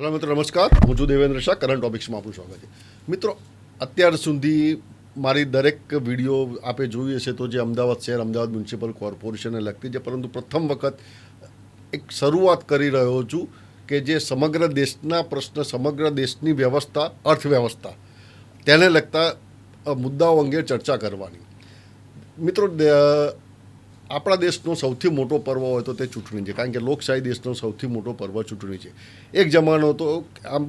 Hello મિત્રો, નમસ્કાર. હું છું દેવેન્દ્ર શાહ. કરંટ ટોપિક્સમાં આપણું સ્વાગત છે. મિત્રો, અત્યાર સુધી મારી દરેક વિડીયો આપે જોઈએ છે તો જે અમદાવાદ શહેર, અમદાવાદ મ્યુનિસિપલ કોર્પોરેશનને લગતી છે, પરંતુ પ્રથમ વખત એક શરૂઆત કરી રહ્યો છું કે જે સમગ્ર દેશના પ્રશ્ન, સમગ્ર દેશની વ્યવસ્થા, અર્થવ્યવસ્થા, તેને લગતા મુદ્દાઓ અંગે ચર્ચા કરવાની. મિત્રો, આપણા દેશનો સૌથી મોટો પર્વ હોય તો તે ચૂંટણી છે, કારણ કે લોકશાહી દેશનો સૌથી મોટો પર્વ ચૂંટણી છે. એક જમાનો તો આમ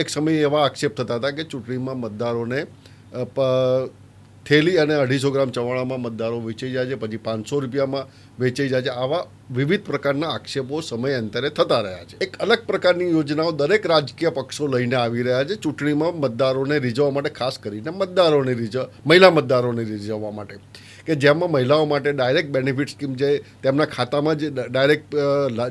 એક સમય એવા આક્ષેપ થતા હતા કે ચૂંટણીમાં મતદારોને થેલી અને 250 ગ્રામ ચવાણામાં મતદારો વેચાઈ જાય છે, પછી 500 રૂપિયામાં વેચાઈ જાય છે. આવા વિવિધ પ્રકારના આક્ષેપો સમયાંતરે થતા રહ્યા છે. એક અલગ પ્રકારની યોજનાઓ દરેક રાજકીય પક્ષો લઈને આવી રહ્યા છે ચૂંટણીમાં મતદારોને રીઝવવા માટે, ખાસ કરીને મહિલા મતદારોને રીઝવવા માટે, કે જેમાં મહિલાઓ માટે ડાયરેક્ટ બેનિફિટ સ્કીમ છે, તેમના ખાતામાં જે ડાયરેક્ટ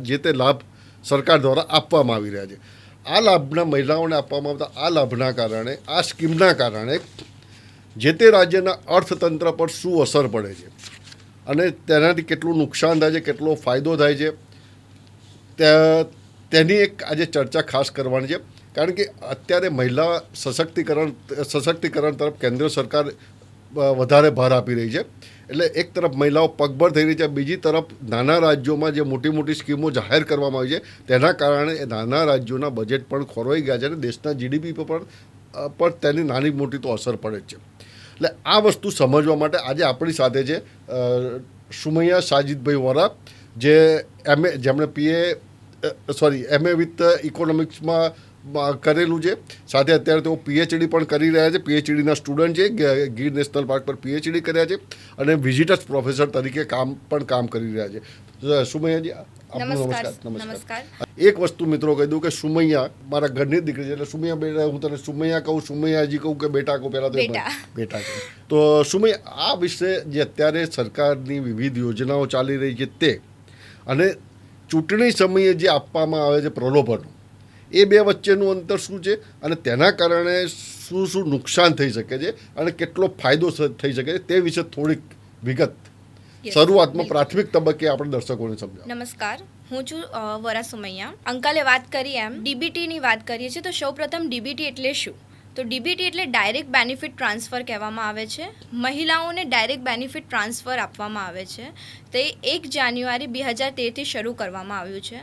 જે તે લાભ સરકાર દ્વારા આપવામાં આવી રહ્યા છે. આ લાભના મહિલાઓને આપવામાં આવતા આ લાભના કારણે, આ સ્કીમના કારણે જે તે રાજ્યના અર્થતંત્ર પર શું અસર પડે છે અને તેનાથી કેટલું નુકસાન થાય છે, કેટલો ફાયદો થાય છે, તેની એક આજે ચર્ચા ખાસ કરવાની છે. કારણ કે અત્યારે મહિલા સશક્તિકરણ તરફ કેન્દ્ર સરકાર વધારે ભાર આપી રહી છે. એટલે એક તરફ મહિલાઓ પગભર થઈ રહી છે, બીજી તરફ નાના રાજ્યોમાં જે મોટી મોટી સ્કીમો જાહેર કરવામાં આવી છે તેના કારણે એ નાના રાજ્યોના બજેટ પણ ખોરવાઈ ગયા છે અને દેશના જીડીપી પર પણ તેની નાની મોટી તો અસર પડે જ છે. એટલે આ વસ્તુ સમજવા માટે આજે આપણી સાથે છે સુમૈયા સાજિદભાઈ વોરા, જેમણે એમએ વિથ ઇકોનોમિક્સમાં કરેલું છે. સાથે અત્યારે તેઓ પીએચડી પણ કરી રહ્યા છે, પીએચડીના સ્ટુડન્ટ છે, ગીર નેશનલ પાર્ક પર પીએચડી કર્યા છે અને વિઝિટર્સ પ્રોફેસર તરીકે કામ કરી રહ્યા છે. સુમૈયાજી, આપનો નમસ્કાર. એક વસ્તુ મિત્રો કહી દઉં કે સુમૈયા મારા ઘરની દીકરી છે, એટલે સુમૈયા બેટા હું તને સુમૈયા કહું, સુમૈયાજી કહું કે બેટા કહું, પહેલાં તો બેટા કહું. તો સુમૈયા, આ વિશે જે અત્યારે સરકારની વિવિધ યોજનાઓ ચાલી રહી છે તે અને ચૂંટણી સમયે જે આપવામાં આવે છે પ્રલોભનો, એ બે વચ્ચેનું અંતર શું છે અને તેના કારણે શું નુકસાન થઈ શકે છે અને કેટલો ફાયદો થઈ શકે છે તે વિશે થોડીક વિગત શરૂઆતમાં પ્રાથમિક તબક્કે આપણે દર્શકોને સમજાવો. નમસ્કાર, હું છું વરા સુમૈયા. અંકલે વાત કરી એમ ડીબીટીની વાત કરીએ છીએ તો સૌપ્રથમ ડીબીટી એટલે શું? તો ડીબીટી એટલે ડાયરેક્ટ બેનિફિટ ટ્રાન્સફર કહેવામાં આવે છે. મહિલાઓને ડાયરેક્ટ બેનિફિટ ટ્રાન્સફર આપવામાં આવે છે. તે 1 જાન્યુઆરી 2013થી શરૂ કરવામાં આવ્યું છે.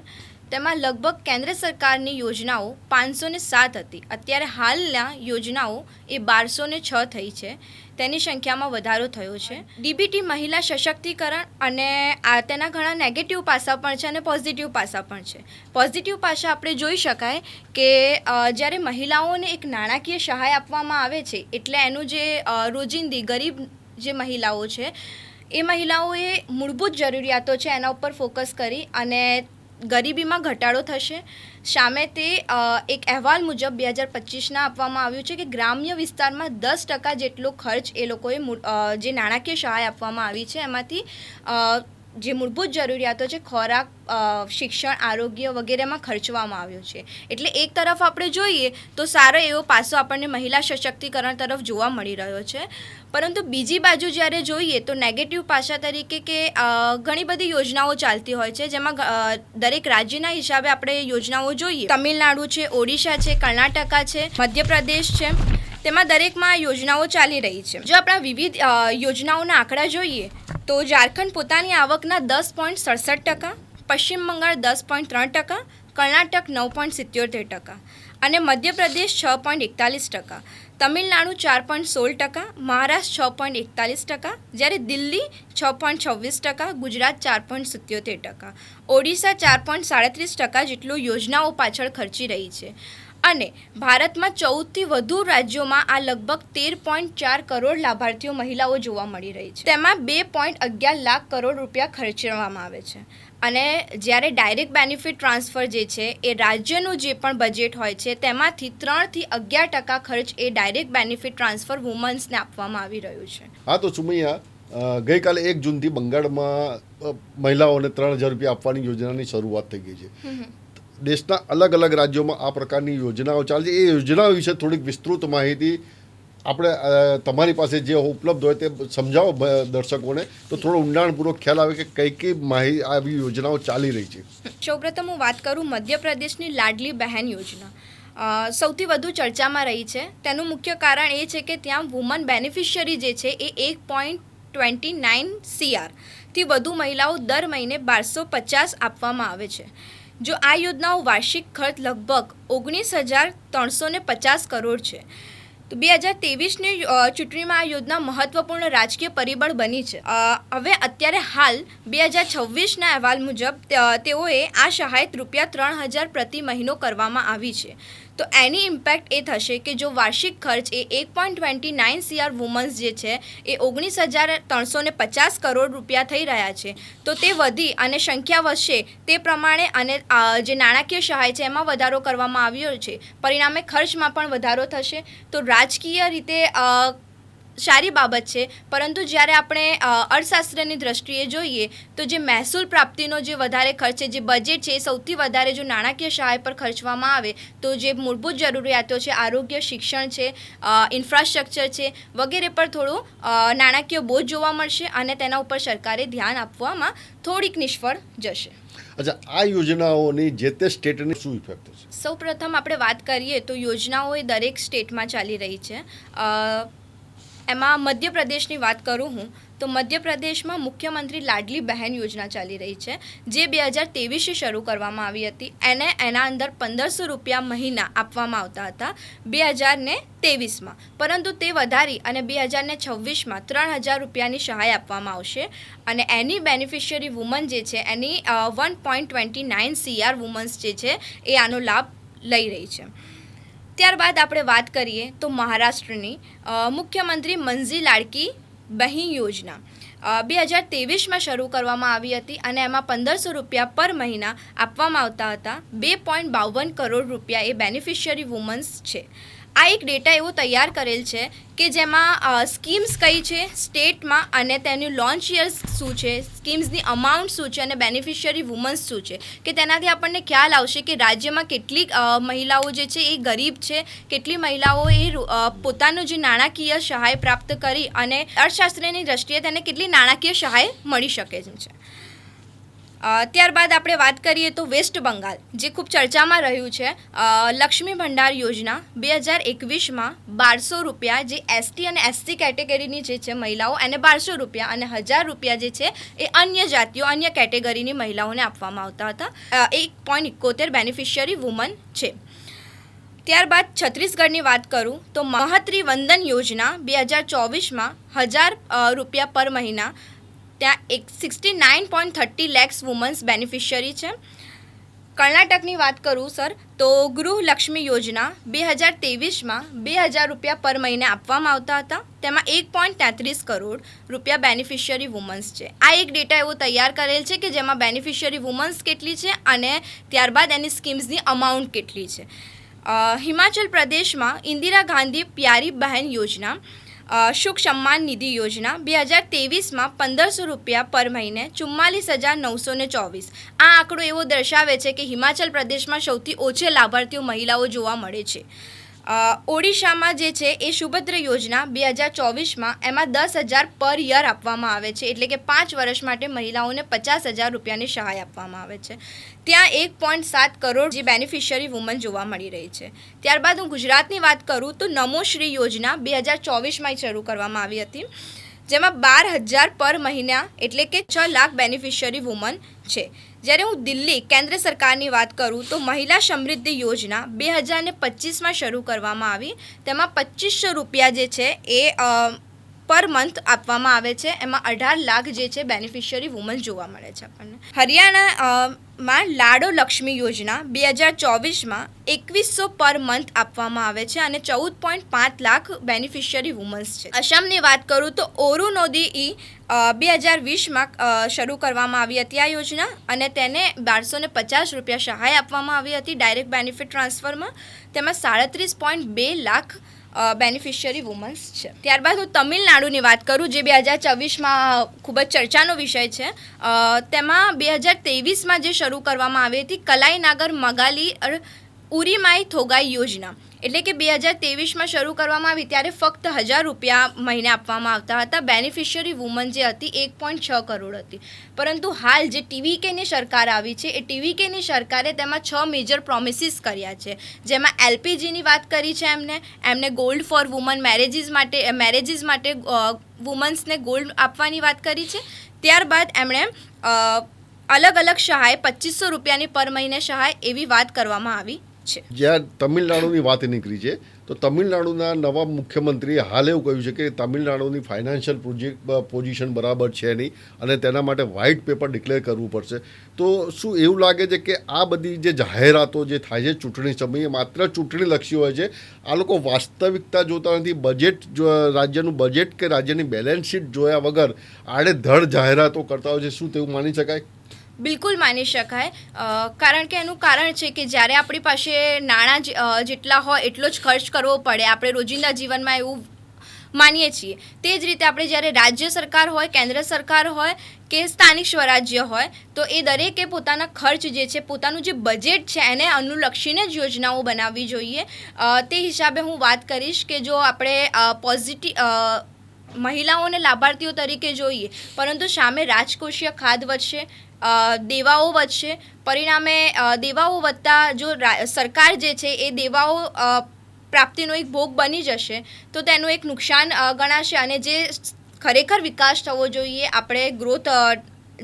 તેમાં લગભગ કેન્દ્ર સરકારની યોજનાઓ 507 હતી. અત્યારે હાલના યોજનાઓ એ 1206 થઈ છે. તેની સંખ્યામાં વધારો થયો છે. ડીબીટી મહિલા સશક્તિકરણ અને તેના ઘણા નેગેટિવ પાસા પણ છે અને પોઝિટિવ પાસા પણ છે. પોઝિટિવ પાસા આપણે જોઈ શકાય કે જ્યારે મહિલાઓને એક નાણાકીય સહાય આપવામાં આવે છે, એટલે એનું જે રોજિંદી ગરીબ જે મહિલાઓ છે એ મહિલાઓએ મૂળભૂત જરૂરિયાતો છે એના ઉપર ફોકસ કરી અને ગરીબીમાં ઘટાડો થશે. સામે તે એક અહેવાલ મુજબ 2025ના આપવામાં આવ્યું છે કે ગ્રામ્ય વિસ્તારમાં 10% જેટલો ખર્ચ એ લોકોએ જે નાણાકીય સહાય આપવામાં આવી છે એમાંથી જે મૂળભૂત જરૂરિયાતો છે, ખોરાક, શિક્ષણ, આરોગ્ય વગેરેમાં ખર્ચવામાં આવ્યો છે. એટલે એક તરફ આપણે જોઈએ તો સારો એવો પાસો આપણને મહિલા સશક્તિકરણ તરફ જોવા મળી રહ્યો છે. પરંતુ બીજી બાજુ જ્યારે જોઈએ તો નેગેટિવ પાસા તરીકે કે ઘણી બધી યોજનાઓ ચાલતી હોય છે, જેમાં દરેક રાજ્યના હિસાબે આપણે યોજનાઓ જોઈએ. તમિલનાડુ છે, ઓડિશા છે, કર્ણાટકા છે, મધ્યપ્રદેશ છે, તેમાં દરેકમાં યોજનાઓ ચાલી રહી છે. જો આપણા વિવિધ યોજનાઓના આંકડા જોઈએ તો ઝારખંડ પોતાની આવકના 10.67%, પશ્ચિમ બંગાળ 10.3%, કર્ણાટક 9.77% અને મધ્યપ્રદેશ 6.41%, તમિલનાડુ 4.16%, મહારાષ્ટ્ર 6.41%, જ્યારે દિલ્હી 6.26%, ગુજરાત 4.77%, ઓડિશા 4.37% જેટલું યોજનાઓ પાછળ ખર્ચી રહી છે. અને ભારતમાં 14થી વધુ રાજ્યોમાં આ લગભગ 13.4 કરોડ લાભાર્થીઓ મહિલાઓ જોવા મળી રહી છે. તેમાં 2.11 લાખ કરોડ રૂપિયા ખર્ચવામાં આવે છે. અને જ્યારે ડાયરેક્ટ બેનિફિટ ટ્રાન્સફર જે છે એ રાજ્યનું જે પણ બજેટ હોય છે તેમાંથી 3 થી 11% ખર્ચ એ ડાયરેક્ટ બેનિફિટ ટ્રાન્સફર વુમન્સને આપવામાં આવી રહ્યું છે. હા, તો સુમૈયા, ગઈકાલે 1 જૂનથી બંગાળમાં મહિલાઓને 3000 રૂપિયા આપવાની યોજનાની શરૂઆત થઈ ગઈ છે. દેશના અલગ અલગ રાજ્યોમાં આ પ્રકારની યોજનાઓ ચાલે છે. એ યોજનાઓ વિશે થોડીક વિસ્તૃત માહિતી આપણે તમારી પાસે જે ઉપલબ્ધ હોય તે સમજાવો દર્શકોને, તો થોડો ઊંડાણપૂર્વક ખ્યાલ આવે કે કઈ આવી યોજનાઓ ચાલી રહી છે. સૌપ્રથમ હું વાત કરું મધ્યપ્રદેશની લાડલી બહેન યોજના. સૌથી વધુ ચર્ચામાં રહી છે. તેનું મુખ્ય કારણ એ છે કે ત્યાં વુમન બેનિફિશિયરી જે છે એ 1.29 CRથી વધુ મહિલાઓ દર મહિને 1250 આપવામાં આવે છે. જો આ યોજનાઓ વાર્ષિક ખર્ચ લગભગ 19,350 કરોડ છે. તો 2023ની ચૂંટણીમાં આ યોજના મહત્વપૂર્ણ રાજકીય પરિબળ બની છે. હવે અત્યારે હાલ 2026ના અહેવાલ મુજબ તેઓએ આ સહાયત ₹3,000 પ્રતિ મહિનો કરવામાં આવી છે. તો એની ઇમ્પેક્ટ એ થશે કે જો વાર્ષિક ખર્ચ એ 1.29 CR વુમન્સ જે છે એ 19,350 કરોડ રૂપિયા થઈ રહ્યા છે, તો તે વધી અને સંખ્યા વધશે તે પ્રમાણે અને જે નાણાકીય સહાય છે એમાં વધારો કરવામાં આવ્યો છે. પરિણામે ખર્ચમાં પણ વધારો થશે. તો રાજકીય રીતે સારી બાબત છે, પરંતુ જ્યારે આપણે અર્થશાસ્ત્રની દ્રષ્ટિએ જોઈએ તો જે મહેસૂલ પ્રાપ્તિનો જે વધારે ખર્ચ છે, જે બજેટ છે, એ સૌથી વધારે જો નાણાકીય સહાય પર ખર્ચવામાં આવે તો જે મૂળભૂત જરૂરિયાતો છે, આરોગ્ય, શિક્ષણ છે, ઇન્ફ્રાસ્ટ્રક્ચર છે વગેરે પર થોડું નાણાકીય બોજ જોવા મળશે અને તેના ઉપર સરકારે ધ્યાન આપવામાં થોડીક નિષ્ફળ જશે. અચ્છા, આ યોજનાઓની જે તે સ્ટેટની શું ઇફેક્ટ છે? સૌપ્રથમ આપણે વાત કરીએ તો યોજનાઓ એ દરેક સ્ટેટમાં ચાલી રહી છે. એમાં મધ્યપ્રદેશની વાત કરું હું તો મધ્યપ્રદેશમાં મુખ્યમંત્રી લાડલી બહેન યોજના ચાલી રહી છે, જે 2023 શરૂ કરવામાં આવી હતી. એના અંદર 1,500 રૂપિયા મહિના આપવામાં આવતા હતા 2023માં, પરંતુ તે વધારી અને 2026માં 3,000 રૂપિયાની સહાય આપવામાં આવશે અને એની બેનિફિશિયરી વુમન જે છે એની 1.29 CR વુમન્સ જે છે એ આનો લાભ લઈ રહી છે. ત્યારબાદ આપણે વાત કરીએ તો મહારાષ્ટ્રની મુખ્યમંત્રી મંઝી લાડકી બહેન યોજના 2023માં શરૂ કરવામાં આવી હતી અને એમાં 1,500 રૂપિયા પર મહિના આપવામાં આવતા હતા. 2.52 કરોડ રૂપિયા એ બેનિફિશિયરી વુમન્સ છે. આ એક ડેટા એવો તૈયાર કરેલ છે કે જેમાં સ્કીમ્સ કઈ છે સ્ટેટમાં અને તેનું લોન્ચ યર્સ શું છે, સ્કીમ્સની અમાઉન્ટ શું છે અને બેનિફિશિયરી વુમન્સ શું છે, કે તેનાથી આપણને ખ્યાલ આવશે કે રાજ્યમાં કેટલી મહિલાઓ જે છે એ ગરીબ છે, કેટલી મહિલાઓ એ પોતાનું જે નાણાકીય સહાય પ્રાપ્ત કરી અને અર્થશાસ્ત્રની દ્રષ્ટિએ તેને કેટલી નાણાકીય સહાય મળી શકે છે. ત્યારબાદ આપણે વાત કરીએ તો વેસ્ટ બંગાળ, જે ખૂબ ચર્ચામાં રહ્યું છે. લક્ષ્મી ભંડાર યોજના 2021માં 1,200 રૂપિયા જે ST અને SC કેટેગરીની જે છે મહિલાઓ એને 1,200 રૂપિયા અને 1,000 રૂપિયા જે છે એ અન્ય જાતિઓ, અન્ય કેટેગરીની મહિલાઓને આપવામાં આવતા હતા. 1.71 બેનિફિશિયરી વુમન છે. ત્યારબાદ છત્તીસગઢની વાત કરું તો મહત્રી વંદન યોજના 2024માં 1,000 રૂપિયા પર મહિના, ત્યાં 69.30 lakhs વુમન્સ બેનિફિશિયરી છે. કર્ણાટકની વાત કરું સર તો ગૃહલક્ષ્મી યોજના 2023માં 2,000 રૂપિયા પર મહિને આપવામાં આવતા હતા. તેમાં 1.33 કરોડ રૂપિયા બેનિફિશિયરી વુમન્સ છે. આ એક ડેટા એવો તૈયાર કરેલ છે કે જેમાં બેનિફિશિયરી વુમન્સ કેટલી છે અને ત્યારબાદ એની સ્કીમ્સની અમાઉન્ટ કેટલી છે. હિમાચલ પ્રદેશમાં ઇન્દિરા ગાંધી પ્યારી બહેન યોજના સુખ સન્માન નિધિ યોજના 2023માં 1,500 રૂપિયા પર મહિને 44,924. આ આંકડો એવો દર્શાવે છે કે હિમાચલ પ્રદેશમાં સૌથી ઓછે લાભાર્થીઓ મહિલાઓ જોવા મળે છે. ઓડિશામાં જે છે એ સુભદ્ર યોજના 2024માં એમાં 10,000 પર યર આપવામાં આવે છે, એટલે કે 5 વર્ષ માટે મહિલાઓને 50,000 રૂપિયાની સહાય આપવામાં આવે છે. ત્યાં 1.7 કરોડ જે બેનિફિશિયરી વુમન જોવા મળી રહી છે. ત્યારબાદ હું ગુજરાતની વાત કરું તો નમોશ્રી યોજના 2024માં શરૂ કરવામાં આવી હતી, જેમાં 12,000 પર મહિના એટલે કે 6 લાખ બેનિફિશિયરી વુમન છે. જ્યારે હું દિલ્હી કેન્દ્ર સરકારની વાત કરું તો મહિલા સમૃદ્ધિ યોજના 2025માં શરૂ કરવામાં આવી. તેમાં 2,500 રૂપિયા જે છે એ પર મંથ આપવામાં આવે છે. એમાં 18 લાખ જે છે બેનિફિશિયરી વુમન જોવા મળે છે આપણને. હરિયાણામાં લાડો લક્ષ્મી યોજના 2024માં 2,100 પર મંથ આપવામાં આવે છે અને 14.5 લાખ બેનિફિશિયરી વુમન્સ છે. અસમની વાત કરું તો ઓરુનોદી 2020માં શરૂ કરવામાં આવી હતી આ યોજના અને તેને 1,250 રૂપિયા સહાય આપવામાં આવી હતી ડાયરેક્ટ બેનિફિટ ટ્રાન્સફરમાં. તેમાં 37.2 લાખ બેનિફિશિયરી વુમન્સ છે. ત્યારબાદ હું તમિલનાડુની વાત કરું જે 2024માં ખૂબ જ ચર્ચાનો વિષય છે. તેમાં 2023માં જે શરૂ કરવામાં આવી હતી કલાઈનાગર મગાલી ઉરીમાઈ થોગાઈ યોજના એટલે કે 2023માં શરૂ કરવામાં આવી ત્યારે ફક્ત 1000 રૂપિયા મહિને આપવામાં આવતા હતા. બેનિફિશિયરી વુમન જે હતી 1.6 કરોડ હતી. પરંતુ હાલ જે ટીવીકેની સરકાર આવી છે એ ટીવીકેની સરકારે તેમાં 6 મેજર પ્રોમિસીસ કર્યા છે, જેમાં એલપીજીની વાત કરી છે. એમને ગોલ્ડ ફોર વુમન મેરેજીસ માટે વુમન્સને ગોલ્ડ આપવાની વાત કરી છે. ત્યારબાદ એમણે અલગ અલગ સહાય 2500 રૂપિયાની પર મહિને સહાય એવી વાત કરવામાં આવી છે. જ્યાં તમિલનાડુની વાત નીકળી છે તો તમિલનાડુના નવા મુખ્યમંત્રીએ હાલ એવું કહ્યું છે કે તમિલનાડુની ફાઇનાન્શિયલ પોઝિશન બરાબર છે નહીં અને તેના માટે વ્હાઇટ પેપર ડિક્લેર કરવું પડશે. તો શું એવું લાગે છે કે આ બધી જે જાહેરાતો જે થાય છે ચૂંટણી સમયે માત્ર ચૂંટણીલક્ષી હોય છે, આ લોકો વાસ્તવિકતા જોતા નથી, રાજ્યનું બજેટ કે રાજ્યની બેલેન્સ શીટ જોયા વગર આડેધડ જાહેરાતો કરતા હોય છે? શું તેવું માની શકાય? બિલકુલ માની શકાય, કારણ કે એનું કારણ છે કે જ્યારે આપણી પાસે નાણાં જેટલા હોય એટલો જ ખર્ચ કરવો પડે. આપણે રોજિંદા જીવનમાં એવું માનીએ છીએ. તે જ રીતે આપણે જ્યારે રાજ્ય સરકાર હોય, કેન્દ્ર સરકાર હોય કે સ્થાનિક સ્વરાજ્ય હોય તો એ દરેકે પોતાના ખર્ચ જે છે, પોતાનું જે બજેટ છે એને અનુલક્ષીને જ યોજનાઓ બનાવવી જોઈએ. તે હિસાબે હું વાત કરીશ કે જો આપણે મહિલાઓને લાભાર્થીઓ તરીકે જોઈએ પરંતુ સામે રાજકોષીય ખાધ વધશે, દેવાઓ વધશે. પરિણામે દેવાઓ વધતા જો સરકાર જે છે એ દેવાઓ પ્રાપ્તિનો એક ભોગ બની જશે તો તેનું એક નુકસાન ગણાશે. અને જે ખરેખર વિકાસ થવો જોઈએ, આપણે ગ્રોથ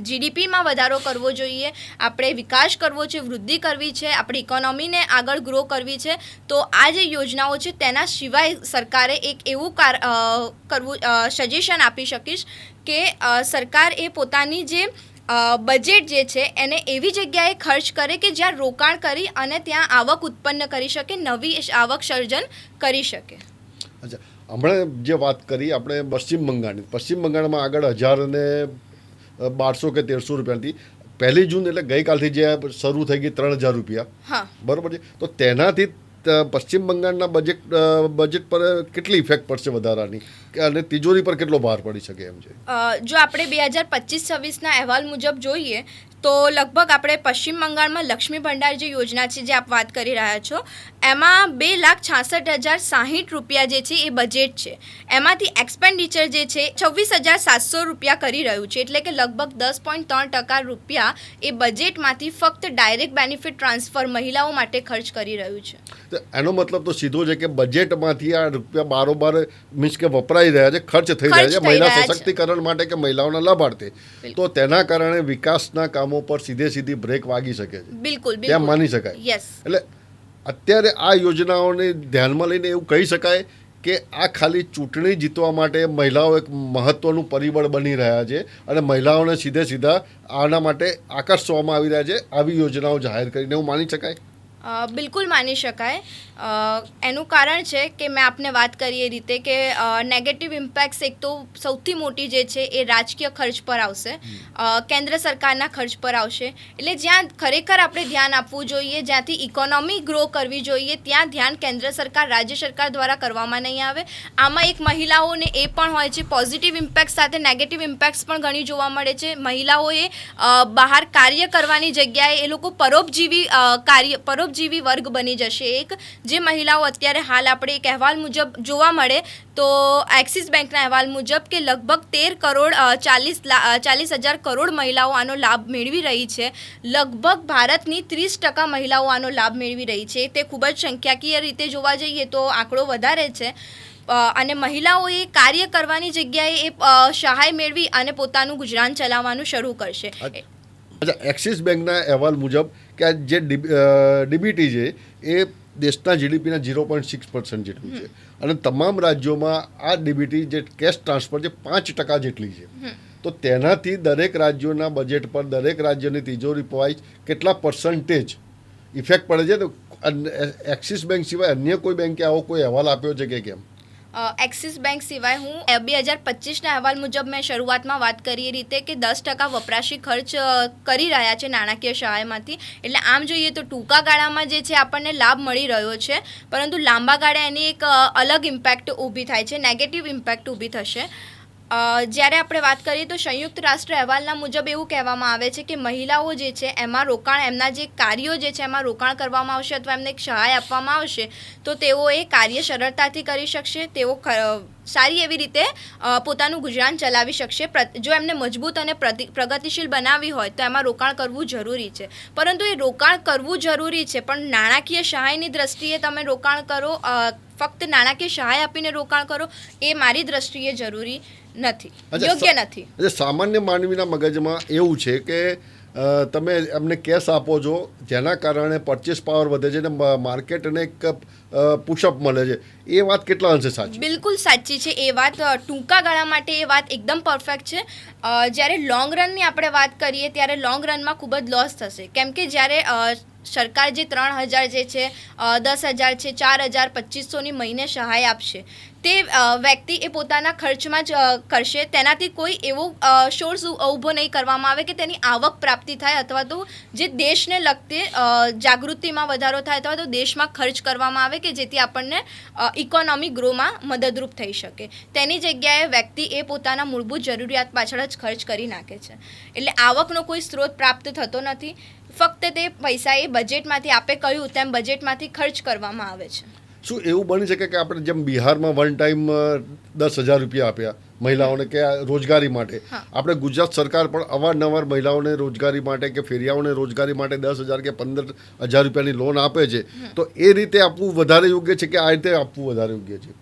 જીડીપીમાં વધારો કરવો જોઈએ, આપણે વિકાસ કરવો છે, વૃદ્ધિ કરવી છે, આપણી ઇકોનોમીને આગળ ગ્રો કરવી છે, તો આ જે યોજનાઓ છે તેના સિવાય સરકારે એક એવું સજેશન આપી શકીશ કે સરકાર એ પોતાની જે બજેટ જે છે એને એવી જગ્યાએ ખર્ચ કરે કે જ્યાં રોકાણ કરી અને ત્યાં આવક ઉત્પન્ન કરી શકે, નવી આવક સર્જન કરી શકે. અચ્છા, હમણાં જે વાત કરી આપણે પશ્ચિમ બંગાળમાં આગળ 1000 અને 1200 કે 1300 રૂપિયાથી 1 જૂન એટલે ગઈકાલથી જે શરૂ થઈ ગઈ 3000 રૂપિયા, હા બરાબર છે. તો તેનાથી પશ્ચિમ બંગાળના બજેટ પર કેટલી ઇફેક્ટ પડશે વધારાની અને તિજોરી પર કેટલો ભાર પડી શકે એમ છે? જો આપણે 2025-26ના અહેવાલ મુજબ જોઈએ તો લગભગ આપણે પશ્ચિમ બંગાળમાં લક્ષ્મી ભંડાર જે યોજના છે જે આપ વાત કરી રહ્યા છો એમાં 2,66,060 રૂપિયા જે છે એ બજેટ છે. એમાંથી એક્સપેન્ડિચર જે છે 26,700 રૂપિયા કરી રહ્યું છે, એટલે કે લગભગ 10.3% રૂપિયા એ બજેટમાંથી ફક્ત ડાયરેક્ટ બેનિફિટ ટ્રાન્સફર મહિલાઓ માટે ખર્ચ કરી રહ્યું છે. એનો મતલબ તો સીધો છે કે બજેટમાંથી આ રૂપિયા બારોબાર મીન્સ કે વપરાઈ રહ્યા છે, ખર્ચ થઈ રહ્યા છે મહિલા સશક્તિકરણ માટે કે મહિલાઓના લાભાર્થે. તો તેના કારણે વિકાસના કામો પર સીધી બ્રેક વાગી શકે છે. બિલકુલ ત્યાં માની શકાય. યસ. એટલે અત્યારે આ યોજનાઓને ધ્યાનમાં લઈને એવું કહી શકાય કે આ ખાલી ચૂંટણી જીતવા માટે મહિલાઓ એક મહત્વનું પરિબળ બની રહ્યા છે અને મહિલાઓને સીધા આના માટે આકર્ષવામાં આવી રહ્યા છે આવી યોજનાઓ જાહેર કરીને, એવું માની શકાય? બિલકુલ માની શકાય. એનું કારણ છે કે મેં આપને વાત કરી એ રીતે કે નેગેટિવ ઇમ્પેક્ટ્સ એક તો સૌથી મોટી જે છે એ રાજકીય ખર્ચ પર આવશે, કેન્દ્ર સરકારના ખર્ચ પર આવશે. એટલે જ્યાં ખરેખર આપણે ધ્યાન આપવું જોઈએ, જ્યાંથી ઇકોનોમી ગ્રો કરવી જોઈએ ત્યાં ધ્યાન કેન્દ્ર સરકાર, રાજ્ય સરકાર દ્વારા કરવામાં નહીં આવે. આમાં એક મહિલાઓને એ પણ હોય છે પોઝિટિવ ઇમ્પેક્ટ સાથે નેગેટિવ ઇમ્પેક્ટ્સ પણ ઘણી જોવા મળે છે. મહિલાઓએ બહાર કાર્ય કરવાની જગ્યાએ એ લોકો પરોપજીવી વર્ગ બની જશે. એક જે મહિલાઓ અત્યારે હાલ આપણે એક અહેવાલ મુજબ જોવા મળે તો એક્સિસ બેંકના અહેવાલ મુજબ કે લગભગ 13,40,00,000 કરોડ મહિલાઓ આનો લાભ મેળવી રહી છે. લગભગ ભારતની 30% મહિલાઓ આનો લાભ મેળવી રહી છે. તે ખૂબ જ સંખ્યાકીય રીતે જોવા જઈએ તો આંકડો વધારે છે. અને મહિલાઓએ કાર્ય કરવાની જગ્યાએ એ સહાય મેળવી અને પોતાનું ગુજરાન ચલાવવાનું શરૂ કરશે. અચ્છા, એક્સિસ બેંકના અહેવાલ મુજબ કે જે ડીબીટી છે એ દેશના જીડીપીના 0.6% જેટલું છે અને તમામ રાજ્યોમાં આ ડીબીટી જે કેશ ટ્રાન્સફર છે 5% જેટલી છે. તો તેનાથી દરેક રાજ્યોના બજેટ પર, દરેક રાજ્યની તિજોરી વાઇઝ કેટલા પર્સન્ટેજ ઇફેક્ટ પડે છે? તો એક્સિસ બેંક સિવાય અન્ય કોઈ બેંકે આવો કોઈ અહેવાલ આપ્યો છે કે કેમ? એક્સિસ બેંક સિવાય હું 2025ના અહેવાલ મુજબ મેં શરૂઆતમાં વાત કરી એ રીતે કે 10% વપરાશી ખર્ચ કરી રહ્યા છે નાણાકીય સહાયમાંથી. એટલે આમ જોઈએ તો ટૂંકા ગાળામાં જે છે આપણને લાભ મળી રહ્યો છે, પરંતુ લાંબા ગાળે એની એક અલગ ઇમ્પેક્ટ ઊભી થાય છે, નેગેટિવ ઇમ્પેક્ટ ઊભી થશે. જ્યારે આપણે વાત કરીએ તો સંયુક્ત રાષ્ટ્ર અહેવાલના મુજબ એવું કહેવામાં આવે છે કે મહિલાઓ જે છે એમાં રોકાણ, એમના જે કાર્યો જે છે એમાં રોકાણ કરવામાં આવશે અથવા એમને એક સહાય આપવામાં આવશે તો તેઓ એ કાર્ય સરળતાથી કરી શકશે, તેઓ સારી એવી રીતે પોતાનું ગુજરાન ચલાવી શકશે. જો એમને મજબૂત અને પ્રગતિશીલ બનાવવી હોય તો એમાં રોકાણ કરવું જરૂરી છે. પરંતુ એ રોકાણ કરવું જરૂરી છે, પણ નાણાકીય સહાયની દ્રષ્ટિએ તમે રોકાણ કરો, ફક્ત નાણાકીય સહાય આપીને રોકાણ કરો, એ મારી દ્રષ્ટિએ જરૂરી નથી, યોગ્ય નથી. સામાન્ય માનવીના મગજમાં એવું છે કે તમે એમને કેશ આપો છો જેના કારણે પરચેસ પાવર વધે છે અને માર્કેટને એક પુશઅપ મળે છે. એ વાત કેટલા અંશે સાચી? બિલકુલ સાચી છે એ વાત. ટૂંકા ગાળા માટે એ વાત એકદમ પરફેક્ટ છે. જ્યારે લોંગ રનની આપણે વાત કરીએ ત્યારે લોંગ રનમાં ખૂબ જ લોસ થશે, કેમ કે જ્યારે સરકાર જે 3,000 જે છે, 10,000 છે, 4,000, 2,500ની મહિને સહાય આપશે, તે વ્યક્તિ એ પોતાના ખર્ચમાં જ કરશે. તેનાથી કોઈ એવો સોર્સ ઊભો નહીં કરવામાં આવે કે તેની આવક પ્રાપ્તિ થાય અથવા તો જે દેશને લગતી જાગૃતિમાં વધારો થાય અથવા તો દેશમાં ખર્ચ કરવામાં આવે કે જેથી આપણને ઇકોનોમી ગ્રોમાં મદદરૂપ થઈ શકે. તેની જગ્યાએ વ્યક્તિ એ પોતાના મૂળભૂત જરૂરિયાત પાછળ જ ખર્ચ કરી નાખે છે. એટલે આવકનો કોઈ સ્ત્રોત પ્રાપ્ત થતો નથી. ફક્ત તે પૈસા એ બજેટમાંથી, આપે કહ્યું તેમ બજેટમાંથી ખર્ચ કરવામાં આવે છે. શું એવું બની શકે કે આપણે જેમ બિહારમાં વન ટાઈમ 10,000 રૂપિયા આપ્યા મહિલાઓને કે રોજગારી માટે, આપણે ગુજરાત સરકાર પણ અવારનવાર મહિલાઓને રોજગારી માટે કે ફેરિયાઓને રોજગારી માટે 10,000 કે 15,000 રૂપિયાની લોન આપે છે, તો એ રીતે આપવું વધારે યોગ્ય છે કે આ રીતે આપવું વધારે યોગ્ય છે?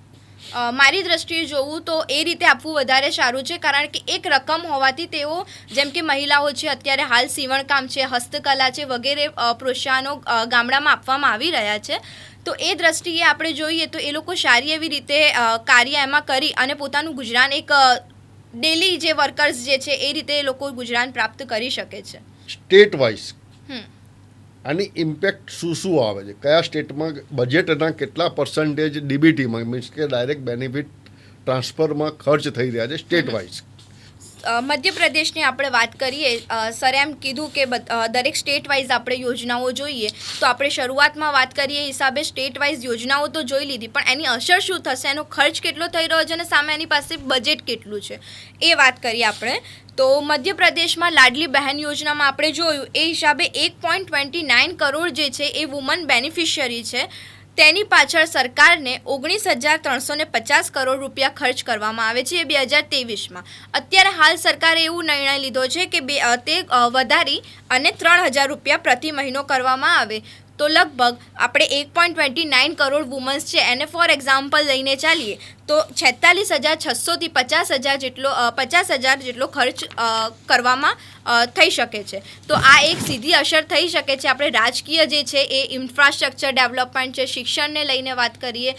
મારી દ્રષ્ટિએ જોવું તો એ રીતે આપવું વધારે સારું છે, કારણ કે એક રકમ હોવાથી તેઓ, જેમ કે મહિલાઓ છે અત્યારે હાલ સીવણકામ છે, હસ્તકલા છે વગેરે પ્રોત્સાહનો ગામડામાં આપવામાં આવી રહ્યા છે. તો એ દ્રષ્ટિએ આપણે જોઈએ તો એ લોકો સારી એવી રીતે કાર્ય એમાં કરી અને પોતાનું ગુજરાન, એક ડેલી જે વર્કર્સ જે છે એ રીતે એ લોકો ગુજરાન પ્રાપ્ત કરી શકે છે. સ્ટેટ વાઇઝ આની ઇમ્પેક્ટ શું આવે છે? કયા સ્ટેટમાં બજેટના કેટલા પર્સન્ટેજ ડીબીટીમાં, મીન્સ કે ડાયરેક્ટ બેનિફિટ ટ્રાન્સફરમાં ખર્ચ થઈ રહ્યા છે સ્ટેટ વાઇઝ? મધ્યપ્રદેશની આપણે વાત કરીએ, સરે એમ કીધું કે દરેક સ્ટેટ વાઇઝ આપણે યોજનાઓ જોઈએ, તો આપણે શરૂઆતમાં વાત કરીએ હિસાબે સ્ટેટ વાઇઝ યોજનાઓ તો જોઈ લીધી, પણ એની અસર શું થશે, એનો ખર્ચ કેટલો થઈ રહ્યો છે અને સામે એની પાસે બજેટ કેટલું છે એ વાત કરીએ આપણે. તો મધ્યપ્રદેશમાં લાડલી બહેન યોજનામાં આપણે જોયું એ હિસાબે 1.29 કરોડ જે છે એ વુમન બેનિફિશિયરી છે. તેની પાછળ સરકારને 19,350 કરોડ રૂપિયા ખર્ચ કરવામાં આવે છે એ 2023માં. અત્યારે હાલ સરકારે એવું નિર્ણય લીધો છે કે તે વધારી અને 3,000 રૂપિયા પ્રતિ મહિનો કરવામાં આવે. તો લગભગ આપણે 1.29 કરોડ વુમન્સ છે એને ફોર એક્ઝામ્પલ લઈને ચાલીએ તો 46,600થી 50,000 જેટલો ખર્ચ કરવામાં થઈ શકે છે. તો આ એક સીધી અસર થઈ શકે છે. આપણે રાજકીય જે છે એ ઇન્ફ્રાસ્ટ્રક્ચર ડેવલપમેન્ટ છે, શિક્ષણને લઈને વાત કરીએ,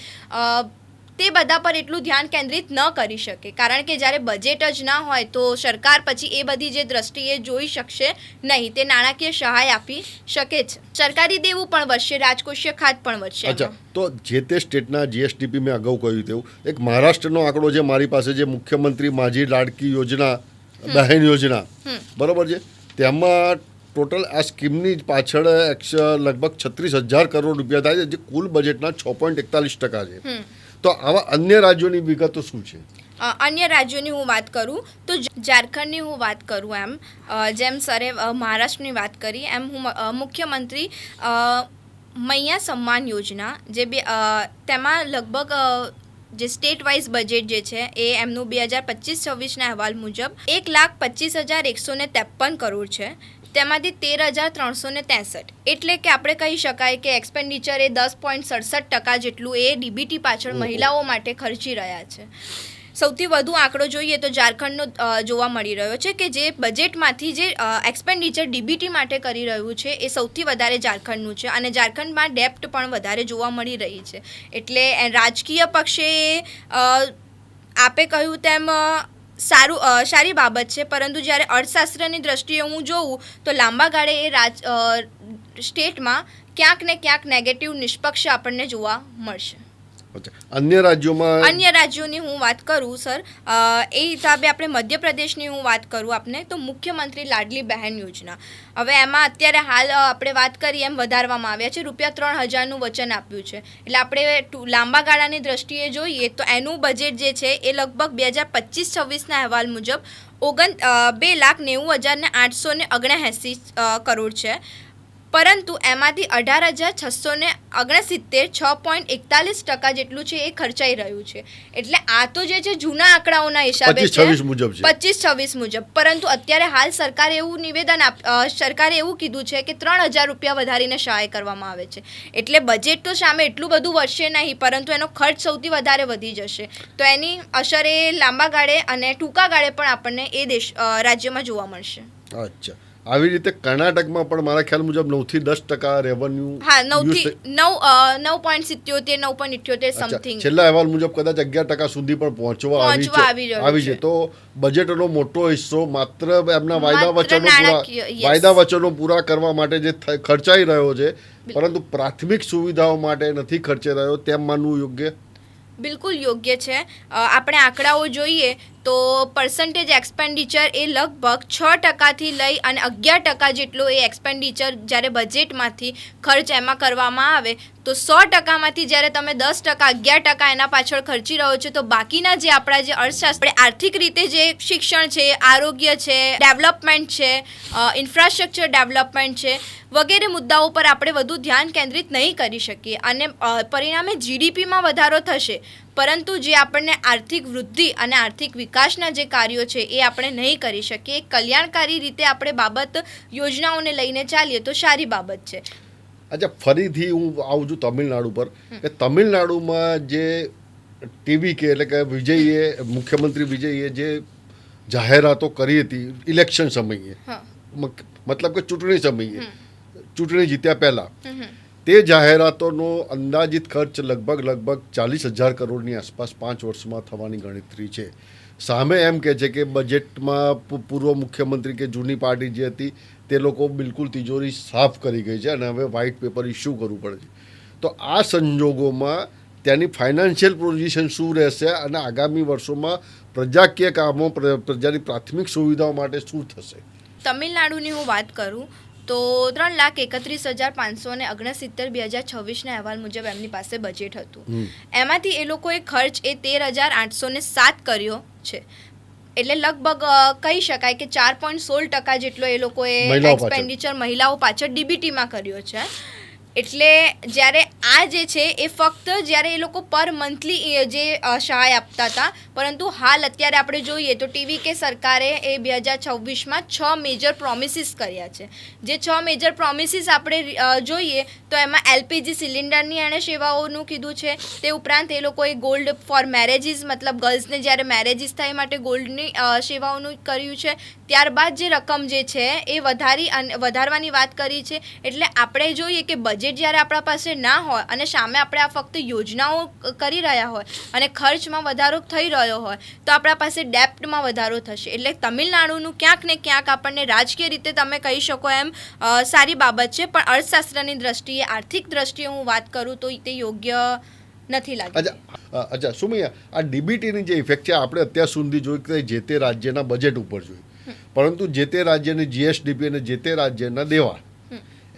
તે બધા પર એટલું ધ્યાન કેન્દ્રિત ન કરી શકે, કારણ કે જ્યારે બજેટ જ ના હોય તો સરકાર પછી એ બધી જે દ્રષ્ટિએ જોઈ શકશે નહીં. તે નાણાકીય સહાય આપી શકે છે, સરકારી દેવું પણ વધશે, રાજકોષીય ખાત પણ વધશે. અચ્છા, તો જે તે સ્ટેટના જીએસડીપી મેં અગાઉ કહ્યું તેવું એક મહારાષ્ટ્રનો આંકડો જે મારી પાસે, જે મુખ્યમંત્રી માજી લાડકી યોજના, બહેન યોજના, બરાબર છે, તેમાં ટોટલ આ સ્કીમની પાછળ લગભગ 36,000 કરોડ રૂપિયા થાય છે, જે કુલ બજેટના 6.41% છે. તો આવા અન્ય રાજ્યોની વિગતો શું છે? અન્ય રાજ્યોની હું વાત કરું તો ઝારખંડની હું વાત કરું, એમ જેમ સરે મહારાષ્ટ્રની વાત કરી એમ હું મુખ્યમંત્રી મૈયા સન્માન યોજના, જે તેમાં લગભગ જે સ્ટેટ વાઇઝ બજેટ જે છે એ એમનું 2025-26ના અહેવાલ મુજબ 1,25,153 કરોડ છે. તેમાંથી 13,363, એટલે કે આપણે કહી શકાય કે એક્સપેન્ડિચર એ 10.67% જેટલું એ ડીબીટી પાછળ મહિલાઓ માટે ખર્ચી રહ્યા છે. સૌથી વધુ આંકડો જોઈએ તો ઝારખંડનો જોવા મળી રહ્યો છે કે જે બજેટમાંથી જે એક્સપેન્ડિચર ડીબીટી માટે કરી રહ્યું છે એ સૌથી વધારે ઝારખંડનું છે, અને ઝારખંડમાં ડેપ્ટ પણ વધારે જોવા મળી રહી છે. એટલે રાજકીય પક્ષે આપે કહ્યું તેમ સારી બાબત છે, પરંતુ જ્યારે અર્થશાસ્ત્રની દ્રષ્ટિએ હું જોઉં તો લાંબા ગાળે એ સ્ટેટમાં ક્યાંક ને ક્યાંક નેગેટિવ નિષ્પક્ષ આપણને જોવા મળશે. અચ્છા, અન્ય રાજ્યોમાં અન્ય રાજ્યોની હું વાત કરું સર, એ હિસાબે આપણે મધ્યપ્રદેશની હું વાત કરું આપને તો મુખ્યમંત્રી લાડલી બહેન યોજના, હવે એમાં અત્યારે હાલ આપણે વાત કરીએ એમ વધારવામાં આવ્યા છે, ₹3,000નું વચન આપ્યું છે. એટલે આપણે લાંબા ગાળાની દ્રષ્ટિએ જોઈએ તો એનું બજેટ જે છે એ લગભગ 2025-26ના અહેવાલ મુજબ 2,90,879 કરોડ છે. પરંતુ એમાંથી 18,669 6.41% જેટલું છે એ ખર્ચાઈ રહ્યું છે. એટલે આ તો જે છે જૂના આંકડાઓના હિસાબે છે 25-26 મુજબ છે. 25-26 મુજબ, પરંતુ અત્યારે હાલ સરકારે એવું સરકારે એવું કીધું છે કે ₹3,000 વધારીને સહાય કરવામાં આવે છે. એટલે બજેટ તો સામે એટલું બધું વધશે નહીં, પરંતુ એનો ખર્ચ સૌથી વધારે વધી જશે. તો એની અસર એ લાંબા ગાળે અને ટૂંકા ગાળે પણ આપણને એ રાજ્યમાં જોવા મળશે. અચ્છા, આવી રીતે કર્ણાટકમાં પણ મારા ખ્યાલ મુજબ 9-10% રેવન્યુ, હા, 9.77-9.78 સમથિંગ છેલ્લા અહેવાલ મુજબ કદાચ 11% સુધી પણ પહોંચવા આવી છે. તો બજેટનો મોટો હિસ્સો માત્ર એમના વાયદા વચનો પૂરા કરવા માટે જે ખર્ચાઈ રહ્યો છે, પરંતુ પ્રાથમિક સુવિધાઓ માટે નથી ખર્ચાઈ રહ્યો, તેમ માનવું યોગ્ય? બિલકુલ યોગ્ય છે. આપણે આંકડાઓ જોઈએ તો પર્સન્ટેજ એક્સપેન્ડિચર એ લગભગ 6%થી લઈ અને 11% જેટલો એ એક્સપેન્ડિચર જ્યારે બજેટમાંથી ખર્ચ એમાં કરવામાં આવે તો 100%માંથી જ્યારે તમે 10%, 11% એના પાછળ ખર્ચી રહ્યો છો, તો બાકીના જે આપણા જે અર્થશાસ્ત્ર, આર્થિક રીતે જે શિક્ષણ છે, આરોગ્ય છે, ડેવલપમેન્ટ છે, ઇન્ફ્રાસ્ટ્રક્ચર ડેવલપમેન્ટ છે વગેરે મુદ્દાઓ પર આપણે વધુ ધ્યાન કેન્દ્રિત નહીં કરી શકીએ અને પરિણામે જીડીપીમાં વધારો થશે, પરંતુ જે આપણને આર્થિક વૃદ્ધિ અને આર્થિક વિકાસના જે કાર્યો છે એ આપણે નહીં કરી શકીએ. કલ્યાણકારી રીતે આપણે બાબત યોજનાઓને લઈને ચાલીએ તો સારી બાબત છે. અચ્છા, ફરીથી હું આવું છું તમિલનાડુ પર, કે તમિલનાડુમાં જે ટીવી કે એટલે કે મુખ્યમંત્રી વિજયે જે જાહેરાતો કરી હતી ઇલેક્શન સમયે, મતલબ કે ચૂંટણી સમયે, ચૂંટણી જીત્યા પહેલા, તે જાહેરાતોનો અંદાજિત ખર્ચ લગભગ 40,000 કરોડની આસપાસ 5 વર્ષમાં થવાની ગણતરી છે. સામે એમ કહે છે કે બજેટમાં પૂર્વ મુખ્યમંત્રી કે જૂની પાર્ટી જે હતી તે લોકો બિલકુલ તિજોરી સાફ કરી ગઈ છે અને હવે વ્હાઇટ પેપર ઇસ્યુ કરવું પડે છે. તો આ સંજોગોમાં ત્યાંની ફાઇનાન્શિયલ પોઝિશન શું રહેશે અને આગામી વર્ષોમાં પ્રજાકીય કામો, પ્રજાની પ્રાથમિક સુવિધાઓ માટે શું થશે? તમિલનાડુની હું વાત કરું તો 3,31,569 2026ના અહેવાલ મુજબ એમની પાસે બજેટ હતું. એમાંથી એ લોકોએ ખર્ચ એ 13,807 કર્યો છે. એટલે લગભગ કહી શકાય કે 4.16% જેટલો એ લોકોએ એક્સપેન્ડિચર મહિલાઓ પાછળ ડીબીટીમાં કર્યો છે. એટલે જ્યારે આ જે છે એ ફક્ત જ્યારે એ લોકો પર મંથલી જે સહાય આપતા હતા, પરંતુ હાલ અત્યારે આપણે જોઈએ તો ટીવી કે સરકારે એ 2026માં 6 મેજર પ્રોમિસીસ કર્યા છે. જે 6 મેજર પ્રોમિસીસ આપણે જોઈએ તો એમાં એલપીજી સિલિન્ડરની એણે સેવાઓનું કીધું છે. તે ઉપરાંત એ લોકોએ ગોલ્ડ ફોર મેરેજીસ, મતલબ ગર્લ્સને જ્યારે મેરેજીસ થાય માટે ગોલ્ડની સેવાઓનું કર્યું છે. ત્યારબાદ જે રકમ જે છે એ વધારવાની વાત કરી છે. એટલે આપણે જોઈએ કે બજેટ જ્યારે આપણા પાસે ના હોય અને સામે આપણે આ ફક્ત યોજનાઓ કરી રહ્યા હોય અને ખર્ચમાં વધારો થઈ રહ્યો હોય તો આપણા પાસે ડેપ્ટમાં વધારો થશે. એટલે તમિલનાડુનું ક્યાંક ને ક્યાંક આપણને રાજકીય રીતે તમે કહી શકો એમ સારી બાબત છે, પણ અર્થશાસ્ત્રની દ્રષ્ટિએ, આર્થિક દ્રષ્ટિએ હું વાત કરું તો તે યોગ્ય નથી લાગતું. અચ્છા સુમૈયા, આ ડીબીટીની જે ઇફેક્ટ છે આપણે અત્યાર સુધી જોઈ કે જે તે રાજ્યના બજેટ ઉપર જોઈ, પરંતુ જે તે રાજ્યની જીએસડીપી અને જે તે રાજ્યના દેવા,